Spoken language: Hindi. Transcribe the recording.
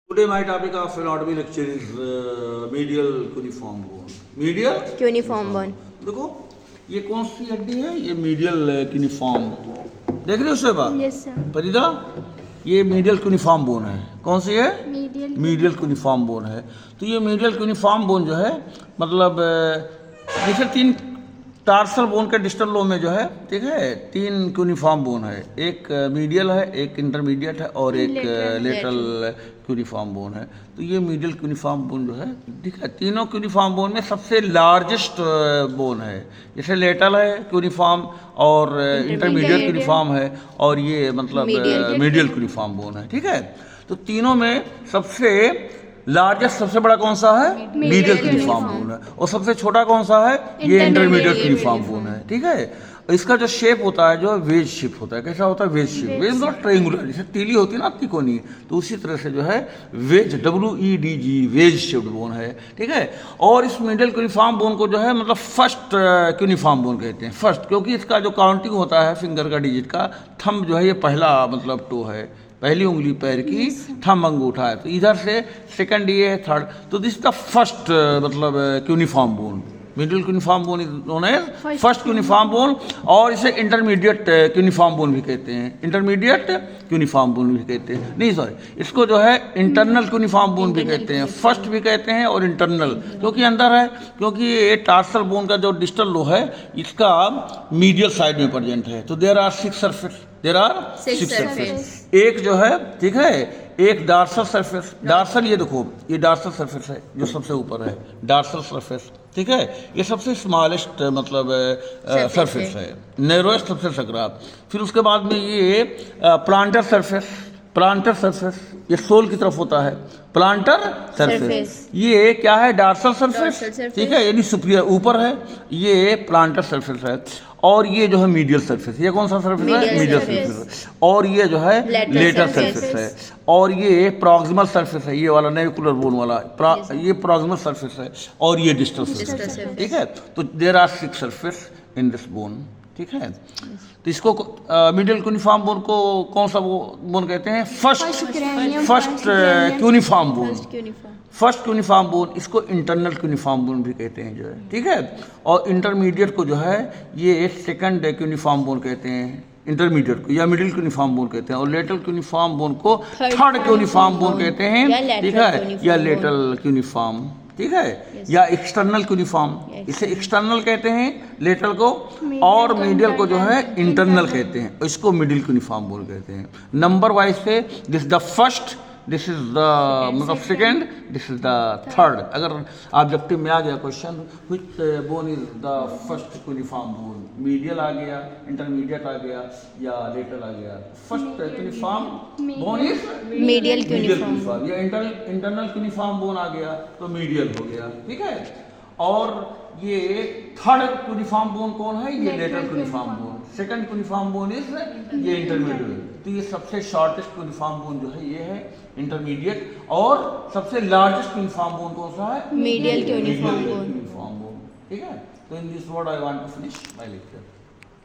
Today my topic of anatomy lecture is medial cuneiform bone. Medial cuneiform bone. देखो ये कौन सी हड्डी है? ये मीडियल क्यूनिफॉर्म। देख रहे हो शेबा? Yes sir. फरीदा, ये मीडियल क्यूनिफॉर्म बोन है। कौन सी है? मीडियल क्यूनिफॉर्म बोन है। तो ये मीडियल क्यूनिफॉर्म बोन जो है मतलब जैसे तीन टार्सल बोन के डिस्टल लो में जो है, ठीक है, तीन क्यूनिफॉर्म बोन है। एक मीडियल है, एक इंटरमीडिएट है और एक लेटरल क्यूनिफॉर्म बोन है। तो ये मीडियल क्यूनिफॉर्म बोन जो है, ठीक है, तीनों क्यूनिफॉर्म बोन में सबसे लार्जेस्ट बोन है। जैसे लेटरल है क्यूनिफॉर्म और इंटरमीडिएट क्यूनिफॉर्म है और ये मतलब मीडियल क्यूनिफॉर्म बोन है, ठीक है। तो तीनों में सबसे लार्जेस्ट, सबसे बड़ा कौन सा है? मीडियल क्यूनिफॉर्म बोन है। और सबसे छोटा कौन सा है? ये इंटरमीडिएट क्यूनिफॉर्म बोन है, ठीक है। इसका जो शेप होता है जो वेज शेप होता है। कैसा होता है? Veg shape. वेज मतलब ट्रायंगुलर, जैसे तीली होती है ना तिकोनी, तो उसी तरह से जो है wedge, WEDG, wedge shaped bone है, ठीक है। और इस मीडियल क्यूनिफॉर्म बोन को जो है मतलब फर्स्ट क्यूनिफॉर्म बोन कहते हैं। फर्स्ट क्योंकि इसका जो काउंटिंग होता है फिंगर का डिजिट का, थंब जो है ये पहला मतलब टो है, पहली उंगली पैर की, थंब अंगूठा है। तो इधर से सेकंड ये है, थर्ड। तो दिस द फर्स्ट मतलब cuneiform bone. Middle cuneiform bone is known as first cuneiform bone. और इसे इंटरमीडिएट क्यूनिफॉर्म बोन भी कहते हैं। इंटरमीडिएट क्यूनिफॉर्म बोन भी कहते हैं, नहीं सॉरी, इसको जो है इंटरनल क्यूनिफॉर्म बोन भी कहते हैं। फर्स्ट भी कहते हैं और इंटरनल क्योंकि अंदर है, क्योंकि ये टार्सल बोन का जो डिस्टल लो है इसका मीडियल साइड में प्रेजेंट है। तो देयर आर सिक्स सरफेस, एक जो है, ठीक है, एक डार्सल सरफेस। डार्सल ये देखो, ये डार्सल सरफेस है जो सबसे ऊपर है, डार्सल सरफेस, ठीक है। ये सबसे स्मॉलेस्ट मतलब सरफेस है, नैरोएस्ट सबसे सकरा। फिर उसके बाद में ये प्लांटर सरफेस। प्लांटर सरफेस ये सोल की तरफ होता है। प्लांटर सरफेस ये क्या है? डार्सल सरफेस, ठीक है, यानी सुपीरियर ऊपर है, ये प्लांटर सरफेस है। और ये जो है मीडियल सरफेस, ये कौन सा सरफेस है? Medial surface. और ये जो है लेटर सरफेस है। और ये प्रॉक्सिमल सरफेस है, ये वाला नेविकुलर बोन वाला, ये प्रॉक्सिमल सरफेस है। और ये डिस्टल सरफेस है, ठीक है। तो there are six surface in this bone, ठीक है। तो इसको मिडिल क्यूनिफॉर्म बोन को कौन सा बोन कहते हैं? First cuneiform bone. First cuneiform bone, इसको इंटरनल क्यूनिफॉर्म बोन भी कहते हैं जो है, ठीक है। और इंटरमीडिएट को जो है ये सेकंड क्यूनिफॉर्म बोन कहते हैं, इंटरमीडिएट को, या मिडिल क्यूनिफॉर्म बोन कहते हैं। और लेटरल क्यूनिफॉर्म बोन को थर्ड क्यूनिफॉर्म बोन कहते हैं, ठीक है, या लेटरल क्यूनिफॉर्म, ठीक है, या एक्सटर्नल क्यूनिफॉर्म, इसे एक्सटर्नल कहते हैं लेटरल को। और मीडियल को जो है इंटरनल कहते हैं, इसको मिडिल क्यूनिफॉर्म बोन कहते हैं। नंबर वाइज से this the first, this is the मतलब second, this is the third. अगर ऑब्जेक्टिव में आ गया question which bone is the first cuneiform bone, medial आ गया, इंटरमीडिएट आ गया या लेटरल आ गया, first cuneiform bone is medial cuneiform. या इंटरनल क्यूनिफॉर्म बोन आ गया तो मीडियल हो गया, ठीक है। और ये थर्ड क्यूनिफॉर्म बोन कौन है? ये lateral cuneiform bone. Second cuneiform bone is ये इंटरमीडिएट। तो ये सबसे शॉर्टेस्ट क्यूनिफॉर्म बोन जो है ये है इंटरमीडिएट। और सबसे लार्जेस्ट क्यूनिफॉर्म बोन कौन सा है? मीडियल क्यूनिफॉर्म बोन, ठीक है। तो in this word I want to finish my lecture.